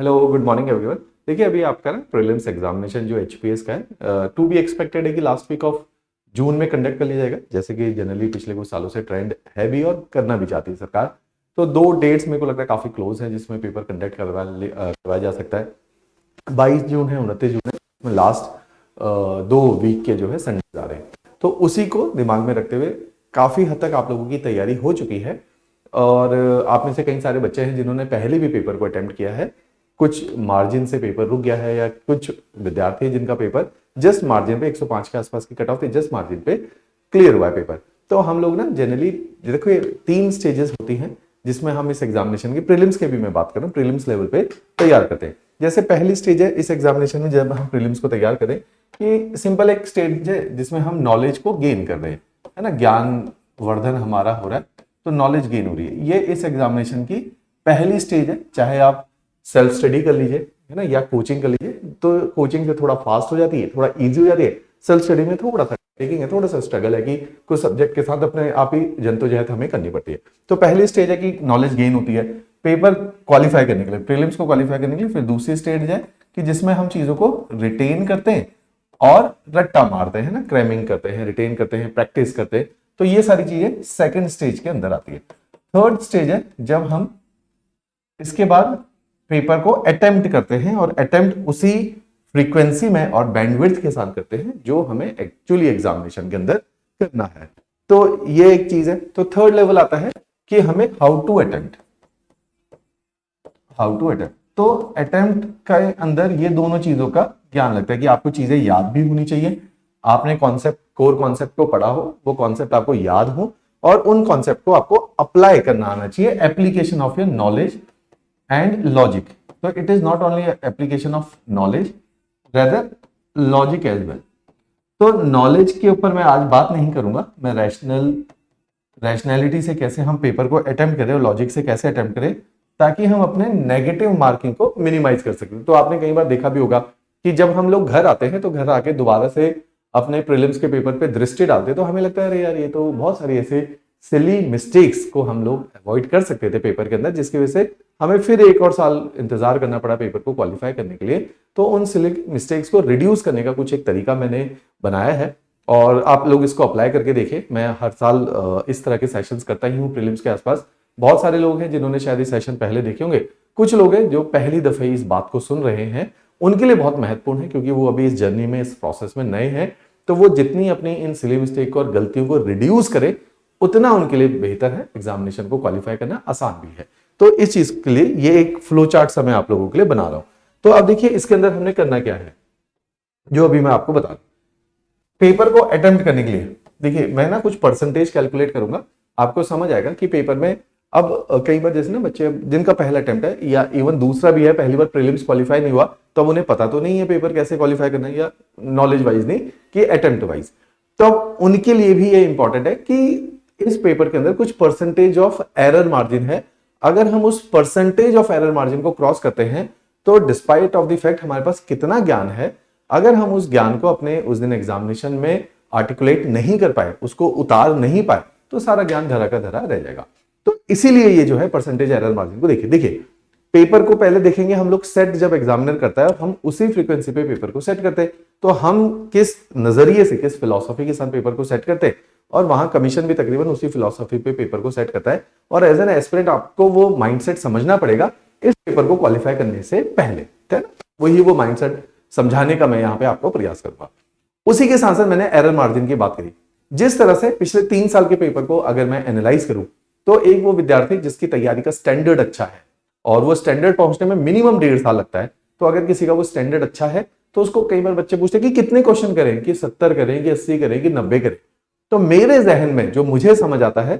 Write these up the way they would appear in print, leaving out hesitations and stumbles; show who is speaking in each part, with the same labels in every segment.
Speaker 1: Hello good morning everyone. देखिए अभी आपका ना प्रीलिम्स एग्जामिनेशन जो एचपीएस का है टू बी एक्सपेक्टेड है कि लास्ट वीक ऑफ जून में कंडक्ट कर लिया जाएगा, जैसे कि जनरली पिछले कुछ सालों से ट्रेंड है भी और करना भी चाहती है सरकार। तो दो डेट्स मेरे को लगता है काफी क्लोज है जिसमें पेपर कंडक्ट करवाया जा सकता है। 22 जून है, 29 जून है, लास्ट 2 वीक के जो है संडे आ रहे हैं। तो उसी को दिमाग में रखते हुए काफी हद तक आप लोगों की तैयारी हो चुकी है और आप में से कई सारे बच्चे हैं जिन्होंने पहले भी पेपर को अटेम्प्ट किया है। कुछ मार्जिन से पेपर रुक गया है या कुछ विद्यार्थी जिनका पेपर जस्ट मार्जिन पे 105 के आसपास की कट ऑफ थी, जस्ट मार्जिन पे क्लियर हुआ है पेपर। तो हम लोग ना जनरली देखो ये 3 स्टेजेस होती हैं जिसमें हम इस एग्जामिनेशन की प्रीलिम्स के भी मैं बात कर रहा हूँ, प्रीलिम्स लेवल पे तैयार करते हैं। जैसे पहली स्टेज है इस एग्जामिनेशन में जब हम प्रीलिम्स को तैयार करें कि सिंपल एक स्टेज है जिसमें हम नॉलेज को गेन कर रहे हैं, है ना, ज्ञान वर्धन हमारा हो रहा है, तो नॉलेज गेन हो रही है। ये इस एग्जामिनेशन की पहली स्टेज है। चाहे आप सेल्फ स्टडी कर लीजिए, है ना, या कोचिंग कर लीजिए, तो कोचिंग से थोड़ा फास्ट हो जाती है, थोड़ा इजी हो जाती है। सेल्फ स्टडी में थोड़ा सा टेकिंग है, थोड़ा सा स्ट्रगल है कि कुछ सब्जेक्ट के साथ अपने आप ही जद्दोजहद हमें करनी पड़ती है। तो पहली स्टेज है कि नॉलेज गेन होती है पेपर क्वालिफाई करने के लिए, प्रीलिम्स को क्वालिफाई करने के लिए। फिर दूसरी स्टेज है कि जिसमें हम चीजों को रिटेन करते हैं और रट्टा मारते हैं ना, क्रैमिंग करते हैं, रिटेन करते हैं, प्रैक्टिस करते हैं। तो ये सारी चीजें सेकंड स्टेज के अंदर आती है। थर्ड स्टेज है जब हम इसके बाद पेपर को अटेम्प्ट करते हैं और अटेम्प्ट उसी फ्रीक्वेंसी में और बैंडविड्थ के साथ करते हैं जो हमें एक्चुअली एग्जामिनेशन के अंदर करना है। तो ये एक चीज है। तो थर्ड लेवल आता है कि हमें हाउ टू अटेम्प्ट। तो अटेम्प्ट के अंदर ये दोनों चीजों का ज्ञान लगता है कि आपको चीजें याद भी होनी चाहिए, आपने कॉन्सेप्ट, कोर कॉन्सेप्ट को पढ़ा हो, वो कॉन्सेप्ट आपको याद हो और उन कॉन्सेप्ट को आपको अप्लाई करना आना चाहिए, application of your knowledge and logic. तो it is not only application of knowledge, rather logic as well. तो नॉलेज के ऊपर मैं आज बात नहीं करूंगा, मैं रैशनैलिटी से कैसे हम पेपर को अटेम्प्ट करें और लॉजिक से कैसे अटेम्प्ट करें ताकि हम अपने नेगेटिव मार्किंग को मिनिमाइज कर सकें। तो आपने कई बार देखा भी होगा कि जब हम लोग घर आते हैं तो घर आके दोबारा से अपने प्रीलिम्स के पेपर पे दृष्टि डालते हैं तो हमें लगता है अरे यार ये तो बहुत सारी ऐसे सिली मिस्टेक्स को हम लोग अवॉइड कर सकते थे पेपर के अंदर, जिसकी वजह से हमें फिर 1 और साल इंतजार करना पड़ा पेपर को क्वालिफाई करने के लिए। तो उन सिली मिस्टेक्स को रिड्यूस करने का कुछ एक तरीका मैंने बनाया है और आप लोग इसको अप्लाई करके देखें। मैं हर साल इस तरह के सेशंस करता ही हूँ प्रीलिम्स के आसपास। बहुत सारे लोग हैं जिन्होंने शायद ये सेशन पहले देखे होंगे, कुछ लोग हैं जो पहली दफे इस बात को सुन रहे हैं, उनके लिए बहुत महत्वपूर्ण है क्योंकि वो अभी इस जर्नी में, इस प्रोसेस में नए हैं। तो वो जितनी अपनी इन सिली मिस्टेक को और गलतियों को रिड्यूस करे उतना उनके लिए बेहतर है, एग्जामिनेशन को क्वालिफाई करना आसान भी है। तो इस चीज के लिए ये एक फ्लो चार्ट सा मैं आप लोगों के लिए बना रहा हूं। तो अब देखिए इसके अंदर हमने करना क्या है जो अभी मैं आपको बता दूं। पेपर को अटेम्प्ट करने के लिए देखिए मैं ना कुछ परसेंटेज कैलकुलेट करूंगा, आपको समझ आएगा कि पेपर में अब कई बार जैसे ना बच्चे जिनका पहला अटेम्प्ट है या इवन दूसरा भी है, पहली बार प्रीलिम्स क्वालिफाई नहीं हुआ तो अब उन्हें पता तो नहीं है पेपर कैसे क्वालिफाई करना है, या नॉलेज वाइज नहीं कि अटेम्प्ट वाइज। तो उनके लिए भी ये इंपॉर्टेंट है कि इस पेपर के अंदर कुछ परसेंटेज ऑफ एरर मार्जिन है। अगर हम उस परसेंटेज ऑफ एरर मार्जिन को क्रॉस करते हैं तो डिस्पाइट ऑफ द फैक्ट हमारे पास कितना ज्ञान है, अगर हम उस ज्ञान को अपने उस दिन एग्जामिनेशन में आर्टिकुलेट नहीं कर पाए, उसको उतार नहीं पाए, तो सारा ज्ञान धरा का धरा रह जाएगा। तो इसीलिए ये जो है परसेंटेज एरर मार्जिन को देखिए पेपर को पहले देखेंगे हम लोग सेट जब एग्जामिनर करता है, हम उसी फ्रीक्वेंसी पे पेपर को सेट करते हैं। तो हम किस नजरिए से, किस फिलॉसफी के साथ पेपर को सेट करते हैं और वहां कमीशन भी तकरीबन उसी फिलॉसफी पे पेपर को सेट करता है। और एज एन एस्पिरेंट आपको वो माइंडसेट समझना पड़ेगा इस पेपर को क्वालिफाई करने से पहले, है ना। वही वो माइंडसेट समझाने का मैं यहाँ पे आपको प्रयास करूंगा। उसी के साथ साथ मैंने एरर मार्जिन की बात करी। जिस तरह से पिछले 3 साल के पेपर को अगर मैं एनालाइज करूं तो एक वो विद्यार्थी जिसकी तैयारी का स्टैंडर्ड अच्छा है और वो स्टैंडर्ड पहुंचने में मिनिमम 1.5 साल लगता है, तो अगर किसी का वो स्टैंडर्ड अच्छा है तो उसको कई बार बच्चे पूछते हैं कि कितने क्वेश्चन करें, कि 70 करें, कि 80 करें, कि 90 करें। तो मेरे जहन में जो मुझे समझ आता है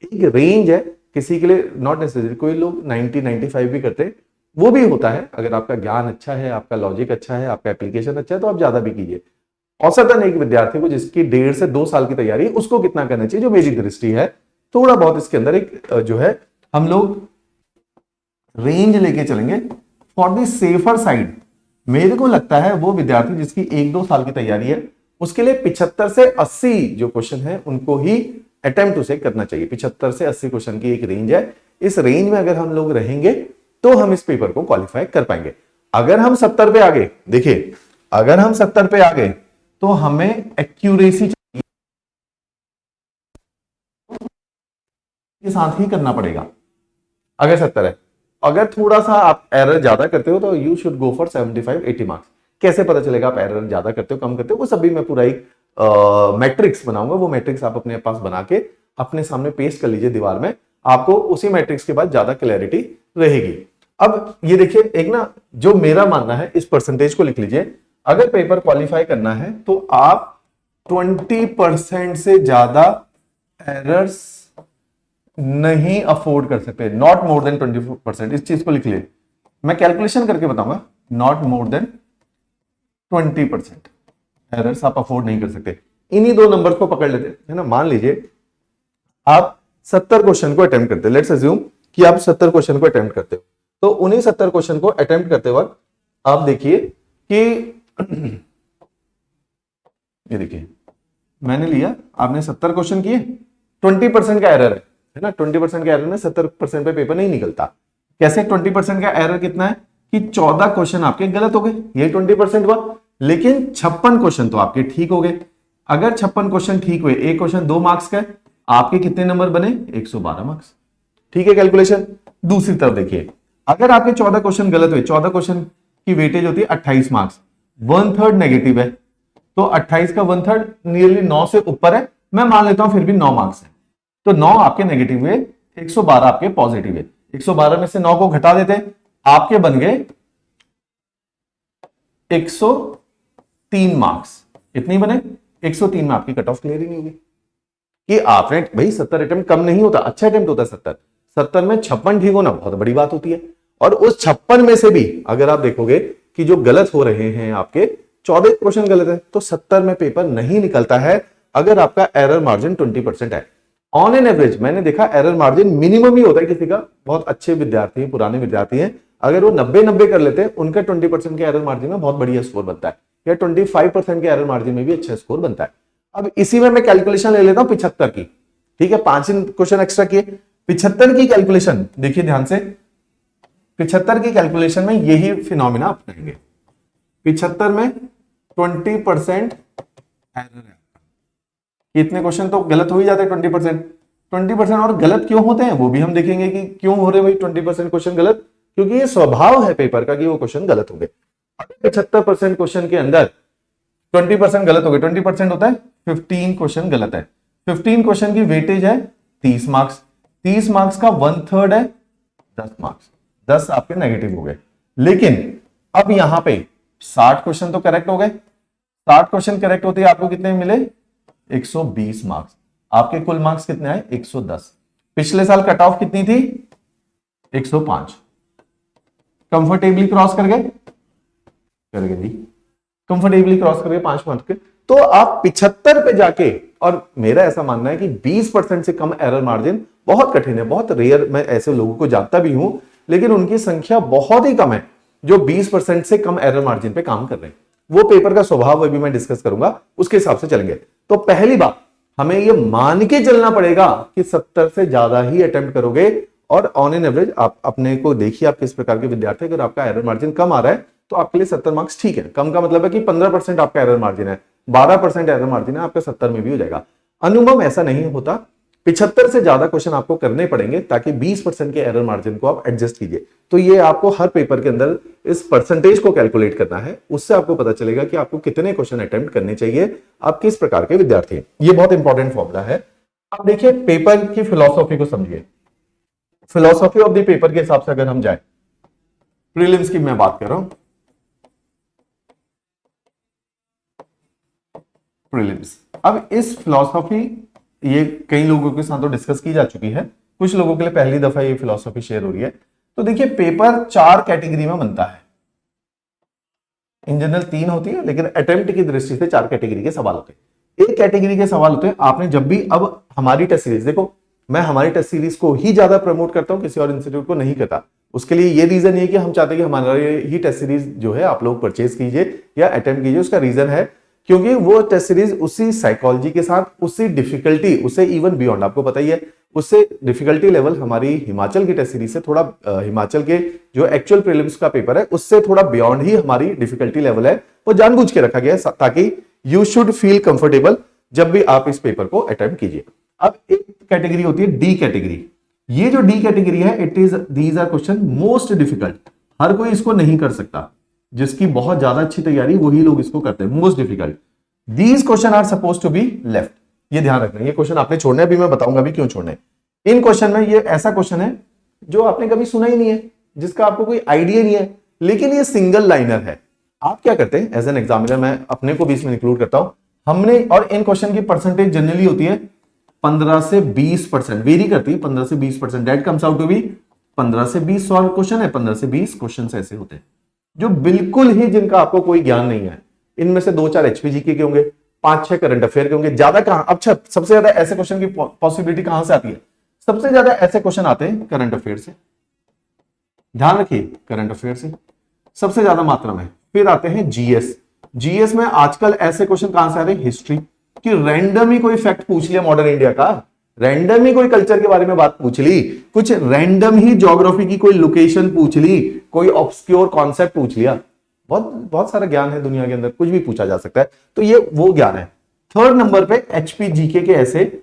Speaker 1: एक रेंज है, किसी के लिए नॉट नेसेसरी, कोई लोग 90-95 भी करते हैं, वो भी होता है। अगर आपका ज्ञान अच्छा है, आपका लॉजिक अच्छा है, आपका एप्लीकेशन अच्छा है तो आप ज्यादा भी कीजिए। औसतन एक विद्यार्थी को जिसकी 1.5 से 2 साल की तैयारी है उसको कितना करना चाहिए, जो मेरी दृष्टि है, थोड़ा बहुत इसके अंदर एक जो है हम लोग रेंज लेके चलेंगे फॉर द सेफर साइड। मेरे को लगता है वो विद्यार्थी जिसकी 1-2 साल की तैयारी है उसके लिए 75 से 80 जो क्वेश्चन है उनको ही अटेम्प्ट उसे करना चाहिए। 75 से 80 क्वेश्चन की एक रेंज है। इस रेंज में अगर हम लोग रहेंगे तो हम इस पेपर को क्वालिफाई कर पाएंगे। अगर हम 70 पे आ गए, देखिए अगर हम 70 पे आ गए तो हमें एक्यूरेसी के साथ ही करना पड़ेगा। अगर 70 है, अगर थोड़ा सा आप एरर ज्यादा करते हो तो you should go for 75-80 marks. कैसे पता चलेगा आप एरर ज्यादा करते हो कम करते हो, वो सभी मैं पूरा एक मैट्रिक्स बनाऊंगा। वो मैट्रिक्स आप अपने पास बना के अपने सामने पेस्ट कर लीजिए दीवार में, आपको उसी मैट्रिक्स के बाद ज्यादा क्लैरिटी रहेगी। अब ये देखिए एक ना, जो मेरा मानना है, इस परसेंटेज को लिख लीजिए। अगर पेपर क्वालिफाई करना है तो आप 20% से ज्यादा एरर्स नहीं अफोर्ड कर सकते, नॉट मोर देन 20%। इस चीज को लिख लिए, मैं कैलकुलेशन करके बताऊंगा, नॉट मोर देन 20% एरर्स आप अफोर्ड नहीं कर सकते। इन्हीं दो नंबर्स को पकड़ लेते है ना। मान लीजिए आप 70 क्वेश्चन को अटेम्प्ट करते, लेट्स अज्यूम कि आप 70 क्वेश्चन को अटेम्प्ट करते हो, तो उन्हीं 70 क्वेश्चन को अटेम्प्ट करते वक्त आप देखिए कि ये देखिए मैंने लिया, आपने 70 क्वेश्चन किए, 20% का एरर है ना। 20% का एरर में 70% पे पेपर नहीं निकलता। कैसे 20% का एरर कितना है कि 14 क्वेश्चन आपके गलत हो गए, यही 20% हुआ। लेकिन 56 क्वेश्चन तो आपके ठीक हो गए। अगर 56 क्वेश्चन ठीक हुए, एक क्वेश्चन 2 मार्क्स का, आपके कितने नंबर बने? 112 मार्क्स। ठीक है कैलकुलेशन। दूसरी तरफ देखिए, अगर आपके 14 क्वेश्चन गलत हुए, 14 क्वेश्चन की वेटेज होती है 28 मार्क्स, 1/3 नेगेटिव है, तो 28 का 1/3 नियरली 9 से ऊपर है, मैं मान लेता हूं फिर भी 9 मार्क्स है, तो 9 आपके नेगेटिव हुए, 112 आपके पॉजिटिव है। 112 में से 9 को घटा देते, आपके बन गए 103 मार्क्स। इतनी बने 103 में आपकी कट ऑफ क्लियर ही नहीं होगी कि आपने भाई 70 अटेम्प्ट कम नहीं होता, अच्छा अटेम्प्ट होता है 70 में 56 ठीक होना बहुत बड़ी बात होती है। और उस 56 में से भी अगर आप देखोगे कि जो गलत हो रहे हैं आपके 14 क्वेश्चन गलत है, तो 70 में पेपर नहीं निकलता है अगर आपका एरर मार्जिन 20% है। ऑन एन एवरेज मैंने देखा एरर मार्जिन मिनिमम ही होता है किसी का, बहुत अच्छे विद्यार्थी पुराने विद्यार्थी हैं, अगर वो 90-90 कर लेते हैं, उनका 20% के एरर मार्जिन में बहुत बढ़िया स्कोर बनता है, या 25% के एरर मार्जिन में भी अच्छा स्कोर बनता है। अब इसी में मैं कैलकुलेशन ले लेता हूं 75 की, ठीक है, 5 क्वेश्चन एक्स्ट्रा किए, 75 की कैलकुलेशन देखिए ध्यान से, 75 की कैलकुलेशन में यही फिनोमिना अपनाएंगे। 75 में 20% एरर है, इतने क्वेश्चन तो गलत हो ही जाते हैं 20%। और गलत क्यों होते हैं वो भी हम देखेंगे कि क्यों हो रहे भाई 20% क्वेश्चन गलत, क्योंकि ये स्वभाव है पेपर का कि वो क्वेश्चन गलत हो गए। 75% क्वेश्चन के अंदर 20% गलत हो गए, 20% होता है 15 क्वेश्चन गलत है, 15 क्वेश्चन की वेटेज है 30 मार्क्स, 30 मार्क्स का 1/3 है 10 मार्क्स, 10 आपके नेगेटिव हो गए। लेकिन अब यहां पे 60 क्वेश्चन तो करेक्ट हो गए, 60 क्वेश्चन करेक्ट होते आपको कितने मिले? 120 मार्क्स। आपके कुल मार्क्स कितने आए? 110। पिछले साल कट ऑफ कितनी थी? 105। कंफर्टेबली क्रॉस कर गए जी, कंफर्टेबली क्रॉस कर गए 5 मार्क्स के। तो आप 75 पे जाके, और मेरा ऐसा मानना है कि 20% से कम एरर मार्जिन बहुत कठिन है, बहुत रेयर, मैं ऐसे लोगों को जानता भी हूं, लेकिन उनकी संख्या बहुत ही कम है जो 20% से कम एरर मार्जिन पे काम कर रहे हैं। वो पेपर का स्वभाव अभी मैं डिस्कस करूंगा, उसके हिसाब से चलेंगे। तो पहली बात हमें ये मान के चलना पड़ेगा कि 70 से ज्यादा ही अटेम्प्ट करोगे, और ऑन एन एवरेज आप अपने को देखिए आप किस प्रकार के विद्यार्थी, अगर आपका एरर मार्जिन कम आ रहा है तो आपके लिए 70 मार्क्स ठीक है। कम का मतलब है कि 15% आपका एरर मार्जिन है, 12% एरर मार्जिन है, आपका 70 में भी हो जाएगा। अनुपम ऐसा नहीं होता, 75 से ज्यादा क्वेश्चन आपको करने पड़ेंगे ताकि 20% के एरर मार्जिन को आप एडजस्ट कीजिए। तो ये आपको हर पेपर के अंदर इस परसेंटेज को कैलकुलेट करना है, उससे आपको पता चलेगा कि आपको कितने क्वेश्चन अटेम्प्ट करने चाहिए, आप किस प्रकार के विद्यार्थी हैं। ये बहुत इंपॉर्टेंट फॉर्मूला है। अब देखिए पेपर की फिलॉसफी को समझिए। फिलॉसफी ऑफ द पेपर के हिसाब से अगर हम जाए, प्रीलिम्स की मैं बात कर रहा हूं, प्रीलिम्स। अब इस फिलॉसफी ये कई लोगों के साथ तो डिस्कस की जा चुकी है, कुछ लोगों के लिए पहली दफा ये फिलॉसफी शेयर हो रही है। तो देखिए पेपर 4 कैटेगरी में बनता है, इन जनरल 3 होती है, लेकिन अटेम्प्ट की दृष्टि से 4 कैटेगरी के सवाल होते हैं। एक कैटेगरी के सवाल होते हैं, आपने जब भी, अब हमारी टेस्ट सीरीज देखो, मैं हमारी टेस्ट सीरीज को ही ज्यादा प्रमोट करता हूं, किसी और इंस्टीट्यूट को नहीं करता। उसके लिए ये रीजन है कि हम चाहते हैं कि हमारा ही टेस्ट सीरीज जो है आप लोग परचेज कीजिए या अटेम्प्ट कीजिए। उसका रीजन है क्योंकि वो टेस्ट सीरीज उसी साइकोलॉजी के साथ, उसी डिफिकल्टी, उसे इवन बियॉन्ड, आपको पता ही है, उससे डिफिकल्टी लेवल हमारी हिमाचल की टेस्ट सीरीज से थोड़ा हिमाचल के जो एक्चुअल प्रीलिम्स का पेपर है उससे थोड़ा बियॉन्ड ही हमारी डिफिकल्टी लेवल है, वो जानबूझ के रखा गया है ताकि यू शुड फील कंफर्टेबल जब भी आप इस पेपर को अटेम्प्ट कीजिए। अब एक कैटेगरी होती है डी कैटेगरी। ये जो डी कैटेगरी है, it is these are question most difficult. हर कोई इसको नहीं कर सकता, जिसकी बहुत ज्यादा अच्छी तैयारी वही लोग इसको करते हैं। Most difficult, these question are suppose to be left. ये ध्यान रखना, ये क्वेश्चन आपने छोड़ने, अभी मैं बताऊंगा भी क्यों छोड़ने। इन क्वेश्चन में ये ऐसा क्वेश्चन है जो आपने कभी सुना ही नहीं है, जिसका आपको कोई आइडिया नहीं है, लेकिन ये सिंगल लाइनर है। आप क्या करते हैं एज एन एग्जामिनर, मैं अपने को भी इसमें इंक्लूड करता हूं, हमने, और इन क्वेश्चन की परसेंटेज जनरली होती है 15 से 20%, वेरी करती है 15 से 20%। That comes out to be 15 से 20 सॉल्व क्वेश्चन है। 15 से 20 क्वेश्चन ऐसे होते हैं जो बिल्कुल ही, जिनका आपको कोई ज्ञान नहीं है। इनमें से 2-4 एचपीजीके के होंगे, 5-6 करंट अफेयर के होंगे, ज्यादा कहां। अच्छा, सबसे ज्यादा ऐसे क्वेश्चन की पॉसिबिलिटी कहां से आती है? सबसे ज्यादा ऐसे क्वेश्चन आते हैं करंट अफेयर से। ध्यान रखिए, करंट अफेयर से सबसे ज्यादा मात्रा में। फिर आते हैं जीएस। जीएस में आजकल ऐसे क्वेश्चन कहां से आ रहे हैं? हिस्ट्री कि रैंडम ही कोई फैक्ट पूछ लिया मॉडर्न इंडिया का, रैंडम ही कोई कल्चर के बारे में बात पूछ ली, कुछ रैंडम ही ज्योग्राफी की कोई लोकेशन पूछ ली, कोई ऑब्सक्योर कॉन्सेप्ट पूछ लिया। बहुत बहुत सारा ज्ञान है दुनिया के अंदर, कुछ भी पूछा जा सकता है, तो ये वो ज्ञान है। थर्ड नंबर पे एचपीजीके के ऐसे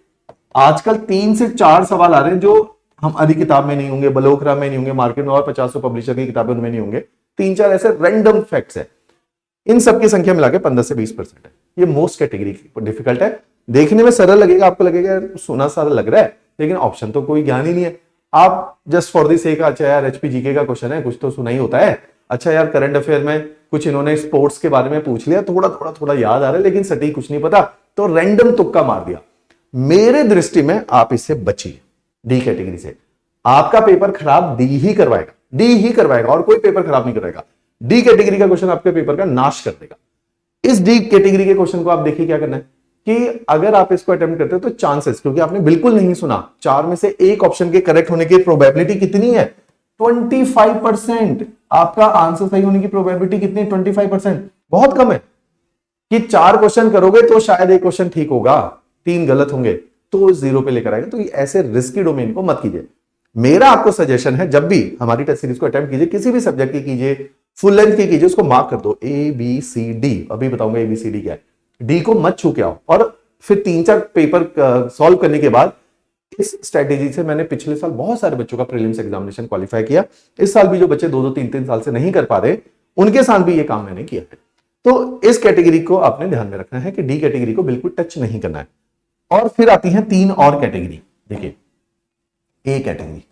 Speaker 1: आजकल 3 से 4 सवाल आ रहे हैं जो हमारी किताब में नहीं होंगे, बलोकरा में नहीं होंगे, मार्केट में और 50 पब्लिशर की किताबों में नहीं होंगे। 3-4 ऐसे रैंडम फैक्ट्स है। इन सबकी संख्या मिला के 15 से 20% है। ये मोस्ट कैटेगरी डिफिकल्ट है। देखने में सरल लगेगा, आपको लगेगा सुना सारा लग रहा है, लेकिन ऑप्शन तो कोई ज्ञान ही नहीं है। आप जस्ट फॉर द सेक, अच्छा यार एचपीजीके का क्वेश्चन है, कुछ तो सुना ही होता है। अच्छा यार करंट अफेयर में कुछ इन्होंने स्पोर्ट्स के बारे में पूछ लिया, थोड़ा याद आ रहा है, लेकिन सटीक कुछ नहीं पता, तो रैंडम तुक्का मार दिया। मेरे दृष्टि में आप इससे बचिए, डी कैटेगरी से। आपका पेपर खराब डी ही करवाएगा और कोई पेपर खराब नहीं कराएगा। डी कैटेगरी का क्वेश्चन आपके पेपर का नाश कर देगा। इस डी कैटेगरी के क्वेश्चन को आप देखिए क्या करना है कि अगर आप इसको अटेम्प्ट करते हो तो चांसेस, क्योंकि आपने बिल्कुल नहीं सुना, 4 में से एक ऑप्शन के करेक्ट होने की प्रोबेबिलिटी कितनी है? 25%। आपका आंसर सही होने की प्रोबेबिलिटी कितनी है? 25%। बहुत कम है कि 4 क्वेश्चन करोगे तो शायद एक क्वेश्चन ठीक होगा, 3 गलत होंगे तो 0 पे लेकर आएगा। तो ऐसे रिस्की डोमेन को मत कीजिए। मेरा आपको सजेशन है, जब भी हमारी टेस्ट सीरीज को अटेम्प्ट कीजिए, किसी भी सब्जेक्ट की कीजिए, फुल लेंथ की कीजिए, उसको मार्क कर दो ABCD। अभी बताऊंगा ABCD क्या है। डी को मत छू के आओ, और फिर 3-4 पेपर सॉल्व करने के बाद इस स्ट्रेटेजी से मैंने पिछले साल बहुत सारे बच्चों का प्रीलिम्स एग्जामिनेशन क्वालिफाई किया। इस साल भी जो बच्चे 2-2, 3-3 साल से नहीं कर पा रहे, उनके साथ भी ये काम मैंने किया है। तो इस कैटेगरी को आपने ध्यान में रखना है कि डी कैटेगरी को बिल्कुल टच नहीं करना है। और फिर आती है 3 और कैटेगरी। देखिए, ए कैटेगरी।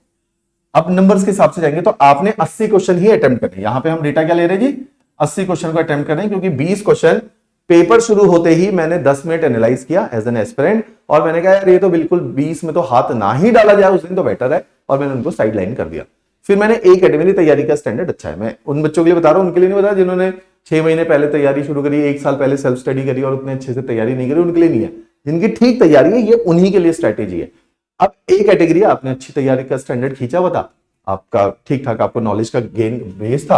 Speaker 1: अब नंबर्स के हिसाब से जाएंगे तो आपने 80 क्वेश्चन ही अटेम्प्ट करने। यहां पे हम डेटा क्या ले रहे हैं जी? 80 क्वेश्चन को अटेम्प्ट कर रहे हैं, क्योंकि 20 क्वेश्चन पेपर शुरू होते ही मैंने 10 मिनट एनालाइज किया एज एन एस्पिरेंट, और मैंने कहा यार ये तो बिल्कुल 20 में तो हाथ ना ही डाला जाए उस दिन तो बेटर है, और मैंने उनको साइड लाइन कर दिया। फिर मैंने ए कैटेगरी, तैयारी का स्टैंडर्ड अच्छा है। मैं उन बच्चों के लिए बता रहा हूं, उनके लिए नहीं बता जिन्होंने 6 महीने पहले तैयारी शुरू करी, 1 साल पहले सेल्फ स्टडी करी और उतने अच्छे से तैयारी नहीं करी, उनके लिए नहीं है। जिनकी ठीक तैयारी है, ये उन्हीं के लिए स्ट्रैटेजी है। अब ए कैटेगरी, आपने अच्छी तैयारी का स्टैंडर्ड खींचा हुआ था, आपका ठीक ठाक, आपको नॉलेज का गेन बेस था,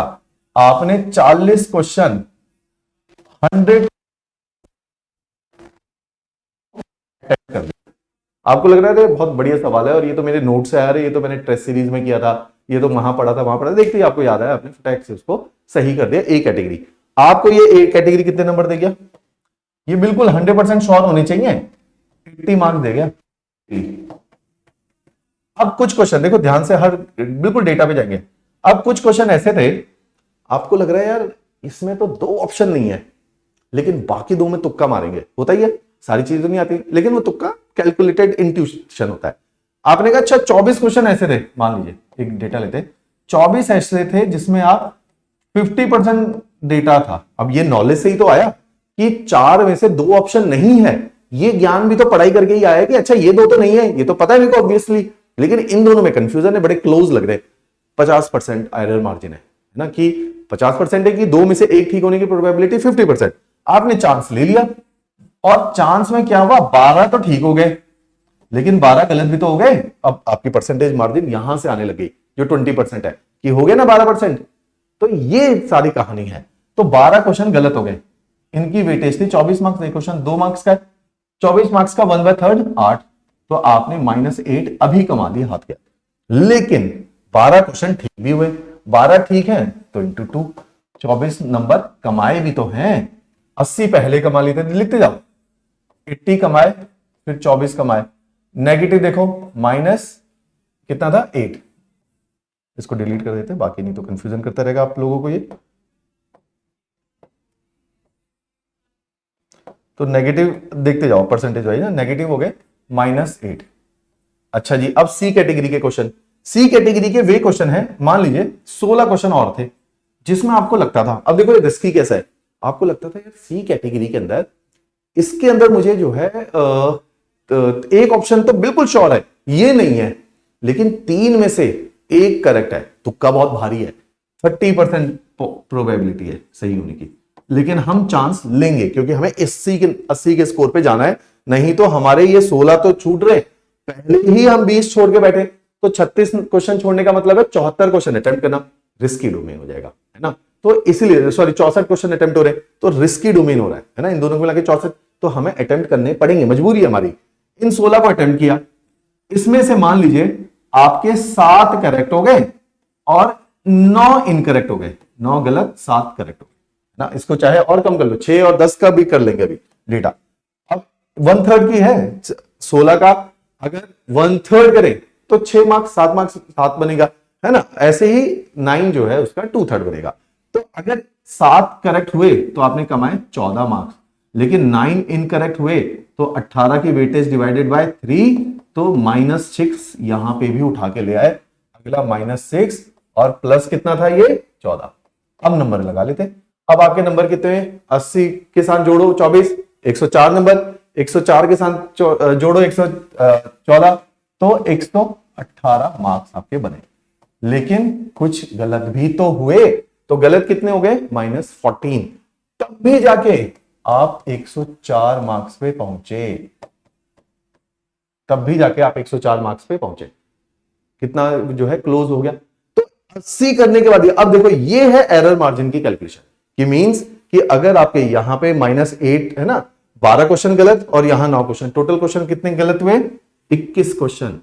Speaker 1: आपने 40 क्वेश्चन 100 कर दिया। आपको लग रहा है बहुत बढ़िया सवाल है और ये तो मेरे नोट्स है यार, ये तो मैंने टेस्ट सीरीज में किया था, ये तो वहां पढ़ा था, देखते ही आपको याद आया, आपने फटाक से उसको सही कर दिया। ए कैटेगरी, आपको ये ए कैटेगरी कितने नंबर दे गया? ये बिल्कुल 100% श्योर होने चाहिए, 80 मार्क्स दे गया। अब कुछ क्वेश्चन देखो ध्यान से, हर बिल्कुल डेटा पे जाएंगे। अब कुछ क्वेश्चन ऐसे थे, आपको लग रहा है यार इसमें तो 2 ऑप्शन नहीं है, लेकिन बाकी 2 में तुक्का मारेंगे। होता ही है, सारी चीजें तो नहीं आती, लेकिन वो तुक्का कैलकुलेटेड इंट्यूशन होता है। आपने कहा अच्छा 24 क्वेश्चन ऐसे थे, मान लीजिए एक डेटा लेते, 24 ऐसे थे जिसमें आप 50% डेटा था। अब ये नॉलेज से ही तो आया कि 4 में से 2 ऑप्शन नहीं है। ये ज्ञान भी तो पढ़ाई करके ही आया कि अच्छा ये 2 तो नहीं है, ये तो पता है मेरे को ऑब्वियसली, लेकिन इन दोनों में कंफ्यूजन है, बड़े क्लोज लग रहे। 50% एरर मार्जिन है ना, कि 50% है कि 2 में से 1 ठीक होने की प्रोबेबिलिटी 50%। आपने चांस ले लिया और चांस में क्या हुआ, 12 तो ठीक हो गए, लेकिन 12 गलत भी तो हो गए। अब आपकी परसेंटेज मार्जिन यहां से आने लगी जो 20% है, कि हो गए ना 12%। तो ये सारी कहानी है। तो 12 क्वेश्चन गलत हो गए, इनकी वेटेज थी 24 मार्क्स। क्वेश्चन 2 मार्क्स का है, 24 मार्क्स का 1/3 8, तो आपने -8 अभी कमा दिया हाथ के। लेकिन 12 क्वेश्चन ठीक भी हुए, 12 ठीक है तो इंटू 2, 24 नंबर कमाए भी तो हैं। 80 पहले कमा लेते, लिखते जाओ, 80 कमाए फिर 24 कमाए, नेगेटिव देखो माइनस कितना था 8, इसको डिलीट कर देते हैं, बाकी नहीं तो कंफ्यूजन करता रहेगा आप लोगों को ये। तो नेगेटिव देखते जाओ परसेंटेज वाइज ना, नेगेटिव हो गए -8। अच्छा जी, अब सी कैटेगरी के क्वेश्चन, सी कैटेगरी के वे क्वेश्चन है, मान लीजिए 16 क्वेश्चन और थे जिसमें आपको लगता था, अब देखो ये रिस्की कैसा है, आपको लगता था यार सी कैटेगरी के अंदर, इसके अंदर मुझे जो है एक ऑप्शन तो बिल्कुल श्योर है, ये नहीं है, लेकिन 3 में से एक करेक्ट है, तुक्का बहुत भारी है, 30% प्रोबेबिलिटी है सही होने की, लेकिन हम चांस लेंगे क्योंकि हमें 80 के स्कोर पे जाना है, नहीं तो हमारे ये 16 तो छूट रहे, पहले ही हम 20 छोड़ के बैठे, तो 36 क्वेश्चन छोड़ने का मतलब है 74 क्वेश्चन अटेम्प्ट करना, रिस्की डोमेन हो जाएगा, है ना। तो इसीलिए सॉरी 64 क्वेश्चन अटेम्प्ट हो रहे, तो रिस्की डोमेन हो रहा है ना, इन दोनों को मिला के 64, तो हमें अटेम्प्ट करने पड़ेंगे, मजबूरी है हमारी। इन 16 को अटेम्प्ट किया, इसमें से मान लीजिए आपके 7 करेक्ट हो गए और 9 इनकरेक्ट हो गए, 9 गलत 7 करेक्ट हो गए ना, इसको चाहे और कम कर लो, 6 और 10 का भी कर लेंगे अभी डेटा। अब 1/3 की है 16 का, अगर 1/3 करें तो 6 मार्क्स 7 मार्क्स 7 बनेगा, है ना। ऐसे ही 9 जो है उसका 2/3 बनेगा। तो अगर 7 करेक्ट हुए तो आपने कमाए 14 मार्क्स, लेकिन 9 इनकरेक्ट हुए तो 18 की वेटेज डिवाइडेड बाय 3, तो -6 यहां पे भी उठा के ले आए, अगला -6 और प्लस कितना था ये 14। अब नंबर लगा लेते हैं, अब आपके नंबर कितने हैं, 80 के साथ जोड़ो 24, 104 नंबर, 104 के साथ जोड़ो 114, तो 118 मार्क्स आपके बने। लेकिन कुछ गलत भी तो हुए, तो गलत कितने हो गए -14, तब भी जाके आप 104 मार्क्स पे पहुंचे, तब भी जाके आप 104 मार्क्स पे पहुंचे, कितना जो है क्लोज हो गया। तो 80 करने के बाद अब देखो ये है एरर मार्जिन की कैलकुलेशन, कि मींस कि अगर आपके यहां पे -8 है ना, 12 क्वेश्चन गलत और यहां 9 क्वेश्चन, टोटल क्वेश्चन कितने गलत हुए 21 क्वेश्चन,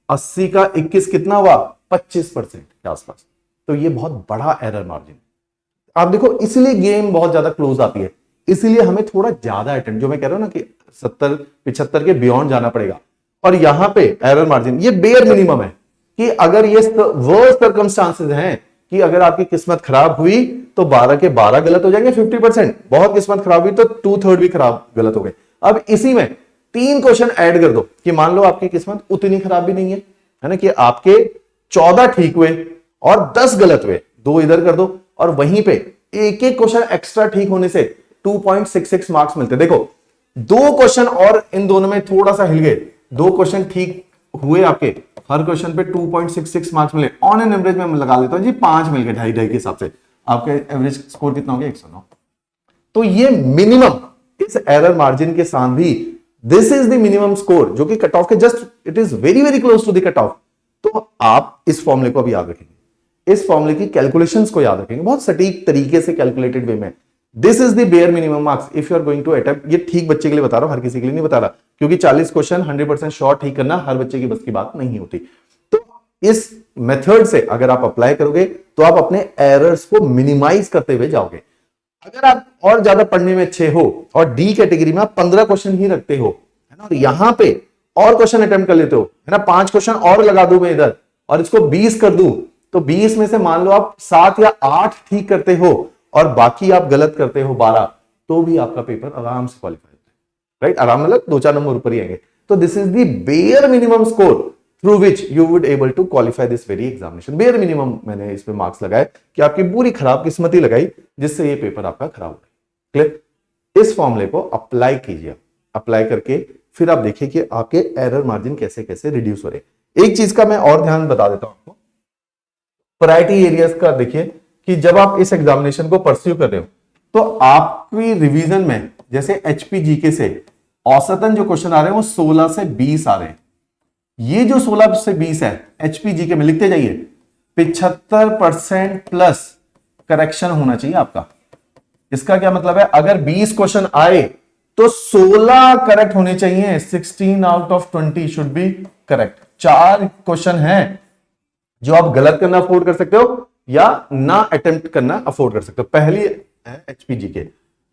Speaker 1: 80 का 21 कितना हुआ 25% के आसपास, तो ये बहुत बड़ा एरर मार्जिन। आप देखो इसलिए गेम बहुत ज्यादा क्लोज आती है, इसीलिए हमें थोड़ा ज्यादा अटेम्प्ट, जो मैं कह रहा हूं ना कि 70-75 के बियॉन्ड जाना पड़ेगा। और यहां पे एरर मार्जिन ये बेयर मिनिमम है, कि अगर ये वर्स्ट सर्कमस्टांसेस हैं कि अगर आपकी किस्मत खराब हुई तो 12 के 12 गलत हो जाएंगे 50%, बहुत किस्मत खराब हुई तो 2/3 भी खराब गलत हो गए। अब इसी में 3 क्वेश्चन ऐड कर दो कि मान लो आपकी किस्मत उतनी खराब भी नहीं है ना, कि आपके 14 ठीक हुए और 10 गलत हुए, 2 इधर कर दो, और वहीं पे एक एक क्वेश्चन एक्स्ट्रा ठीक होने से 2.66 मार्क्स मिलते। देखो 2 क्वेश्चन और इन दोनों में थोड़ा सा हिल गए, 2 क्वेश्चन ठीक हुए आपके, हर क्वेश्चन पे 2.66 मार्क्स मिले, ऑन एन एवरेज में लगा लेता हूं जी 5 मिल गए, 2.5 के हिसाब से आपके एवरेज स्कोर कितना हो गया 109। तो ये मिनिमम इस एरर मार्जिन के साथ भी this is the minimum score, जो कि कट ऑफ के just it is very very close to the cut off. तो आप इस फॉर्मूले को भी याद रखेंगे, इस फॉर्मूले की कैलकुलेशंस को याद रखेंगे, बहुत सटीक तरीके से कैलकुलेटेड वे में। This is the bare minimum marks if you are going to attempt. ये ठीक बच्चे के लिए बता रहा हूं, हर किसी के लिए नहीं बता रहा, क्योंकि 40 क्वेश्चन 100% शॉर्ट ठीक करना हर बच्चे की बस की बात नहीं होती। तो इस मेथड से अगर आप अप्लाई करोगे तो आप अपने एरर्स को मिनिमाइज करते हुए जाओगे। अगर आप और ज्यादा पढ़ने में अच्छे हो और डी कैटेगरी में आप 15 क्वेश्चन ही रखते हो, है ना, और यहां पे और क्वेश्चन अटेम्प्ट कर लेते हो, है ना, 5 क्वेश्चन और लगा दूं मैं इधर और इसको 20 कर दूं, तो 20 में से मान लो आप 7 या 8 ठीक करते हो और बाकी आप गलत करते हो 12, तो भी आपका पेपर आराम से क्वालिफाई होता है, राइट। आराम मतलब 2-4 नंबर ऊपर ही आएंगे। तो this is the bare minimum score through which you would able to qualify this very examination. Bare minimum मैंने इसमें मार्क्स लगाए कि आपकी पूरी खराब किस्मत ही लगाई जिससे ये पेपर आपका खराब हो गया। क्लियर। इस फॉर्मूले को अप्लाई कीजिए, अप्लाई करके फिर आप देखिए कि आपके एरर मार्जिन कैसे कैसे रिड्यूस हो रहे। एक चीज का मैं और ध्यान बता देता हूं आपको, प्रायोरिटी एरियाज का देखिए कि जब आप इस एग्जामिनेशन को परस्यू कर रहे हो तो आपकी रिवीजन में जैसे एचपीजीके से औसतन जो क्वेश्चन आ रहे हैं वो 16 से 20 आ रहे हैं। ये जो 16 से 20 है एचपीजीके में, लिखते जाइए, 75% प्लस करेक्शन होना चाहिए आपका। इसका क्या मतलब है, अगर 20 क्वेश्चन आए तो 16 करेक्ट होने चाहिए, 16 out of 20 should be correct. 4 question हैं जो आप गलत करना अफोर्ड कर सकते हो या ना अटेम्प्ट करना अफोर्ड कर सकते हो। पहली है एचपीजी के,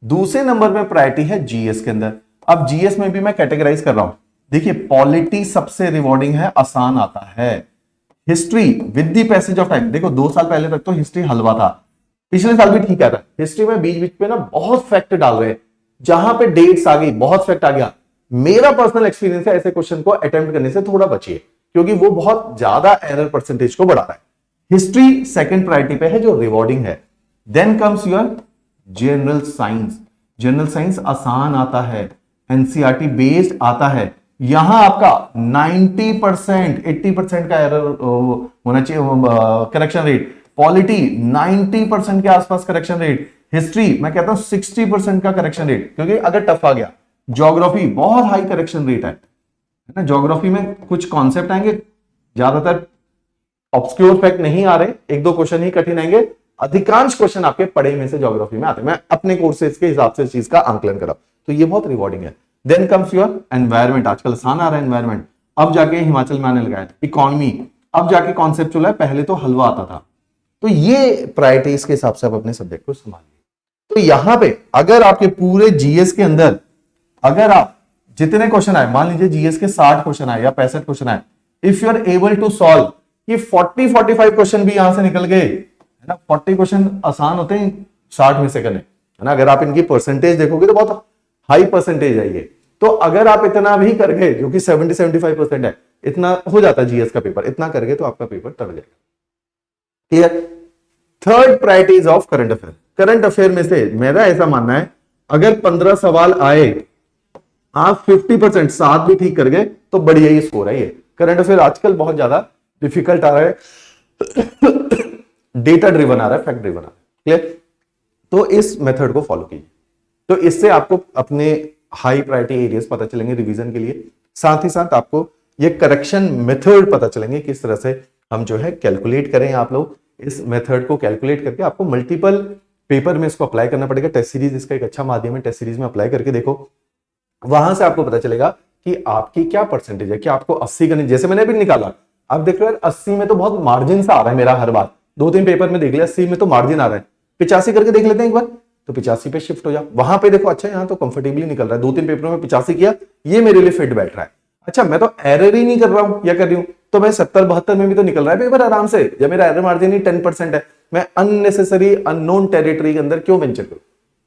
Speaker 1: दूसरे नंबर में प्रायोरिटी है जीएस के अंदर। अब जीएस में भी मैं कैटेगराइज कर रहा हूं। देखिए पॉलिटी सबसे रिवॉर्डिंग है, आसान आता है। History with the passage of time, देखो 2 साल पहले तक तो हिस्ट्री हलवा था, पिछले साल भी ठीक आ रहा है। हिस्ट्री में बीच बीच पे ना बहुत फैक्ट डाल रहे हैं, जहां पे डेट्स आ गई बहुत फैक्ट आ गया। मेरा पर्सनल एक्सपीरियंस है ऐसे क्वेश्चन को अटेम्प्ट करने से थोड़ा बचिए, क्योंकि वो बहुत ज्यादा एरर परसेंटेज को बढ़ा रहा है। हिस्ट्री सेकंड प्रायोरिटी पे है जो रिवॉर्डिंग है। Then comes your general science. General science आसान आता है, एनसीईआरटी बेस्ड आता है। यहां आपका 90% 80% का एरर होना चाहिए, करेक्शन रेट। पॉलिटी 90% के आसपास करेक्शन रेट। हिस्ट्री मैं कहता हूं 60% का करेक्शन रेट, क्योंकि अगर टफ आ गया। ज्योग्राफी बहुत हाई करेक्शन रेट है ना। ज्योग्राफी में कुछ कॉन्सेप्ट आएंगे, ज्यादातर ऑब्सक्योर फैक्ट नहीं आ रहे, 1-2 क्वेश्चन ही कठिन आएंगे। अधिकांश क्वेश्चन आपके पढ़े में से ज्योग्राफी में आते हैं। मैं अपने कोर्सेज के हिसाब से इस चीज का आंकलन करा, तो ये बहुत रिवॉर्डिंग है। देन कम्स योर एनवायरमेंट, आजकल आसान आ रहा है एनवायरमेंट, अब जाके हिमाचल में आने लगा है। इकोनॉमी अब जाके कॉन्सेप्चुअल है, पहले तो हलवा आता था। तो ये प्रायोरिटीज के हिसाब से आप अपने सब्जेक्ट को संभालिए। तो यहां पे अगर आपके पूरे जीएस के अंदर अगर आप जितने क्वेश्चन आए, मान लीजिए जीएस के 60 क्वेश्चन आए या 65 क्वेश्चन आए, if you are able to solve, ये 40-45 क्वेश्चन भी यहां से निकल गए, है ना। 40 क्वेश्चन आसान होते हैं 60 में से करने, है ना। अगर आप इनकी परसेंटेज देखोगे तो बहुत हाई परसेंटेज है ये। तो अगर आप इतना भी कर गए, जो कि 70-75% है, इतना हो जाता है जीएस का पेपर, इतना कर गए तो आपका पेपर टर जाएगा। Clear. Third priorities of current affair. Current affair में से मेरा ऐसा मानना है, अगर 15 सवाल आए, आप 50% 7 भी ठीक कर गए तो बढ़िया ही स्कोर है ये। करंट अफेयर आजकल बहुत ज्यादा डिफिकल्ट आ रहा है, डेटा ड्रिवन आ रहा है, फैक्ट ड्रिवन आ रहा है। क्लियर। तो इस मेथड को फॉलो कीजिए, तो इससे आपको अपने हाई प्रायोरिटी एरियाज पता चलेंगे रिवीजन के लिए। साथ ही साथ आपको ये करेक्शन मेथड पता चलेंगे, किस तरह से हम जो है कैलकुलेट करें। आप लोग इस मेथड को कैलकुलेट करके आपको मल्टीपल पेपर में इसको अप्लाई करना पड़ेगा। टेस्ट सीरीज इसका एक अच्छा माध्यम है, टेस्ट सीरीज में अप्लाई करके देखो, वहां से आपको पता चलेगा कि आपकी क्या परसेंटेज है। कि आपको 80 करनी, जैसे मैंने अभी निकाला, आप देख रहे हो 80 में तो बहुत मार्जिन सा आ रहा है मेरा हर बार। 2-3 पेपर में देख लिया 80 में तो मार्जिन आ रहा है, 85 करके देख लेते हैं एक बार, तो 85 पे शिफ्ट हो जाओ। वहां पे देखो अच्छा यहाँ तो कंफर्टेबली निकल रहा है, 2-3 पेपरों में 85 किया, ये मेरे लिए फिट बैठ रहा है। अच्छा मैं तो एरर ही नहीं कर रहा हूं या कर रही हूं, तो मैं 70-72 में भी तो निकल रहा है पेपर आराम से, जब मेरा एरर मार्जिन ही 10% है। मैं अननेसेसरी अननोन टेरिटरी के अंदर क्यों वेंचर करूं,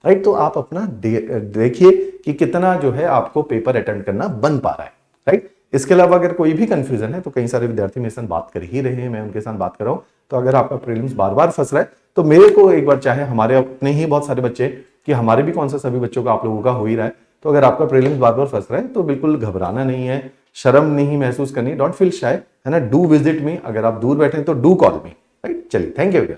Speaker 1: राइट। तो आप अपना देखिए कि कितना जो है आपको पेपर अटेम्प्ट करना बन पा रहा है, राइट। इसके अलावा अगर कोई भी कंफ्यूजन है तो कई सारे विद्यार्थी मेरे साथ बात कर ही रहे हैं, मैं उनके साथ बात कर रहा हूं। तो अगर आपका प्रीलिम्स बार बार फंस रहा है तो मेरे को एक बार, चाहे हमारे अपने ही बहुत सारे बच्चे, कि हमारे भी कौन सा सभी बच्चों का आप लोगों का हो ही रहा है, तो अगर आपका प्रीलिम्स बार बार फंस रहा है तो बिल्कुल घबराना नहीं है, शर्म नहीं महसूस करनी, डोंट फील शाय, है ना। डू विजिट मी, अगर आप दूर बैठे तो डू कॉल मी, राइट। चलिए, थैंक यू भैया।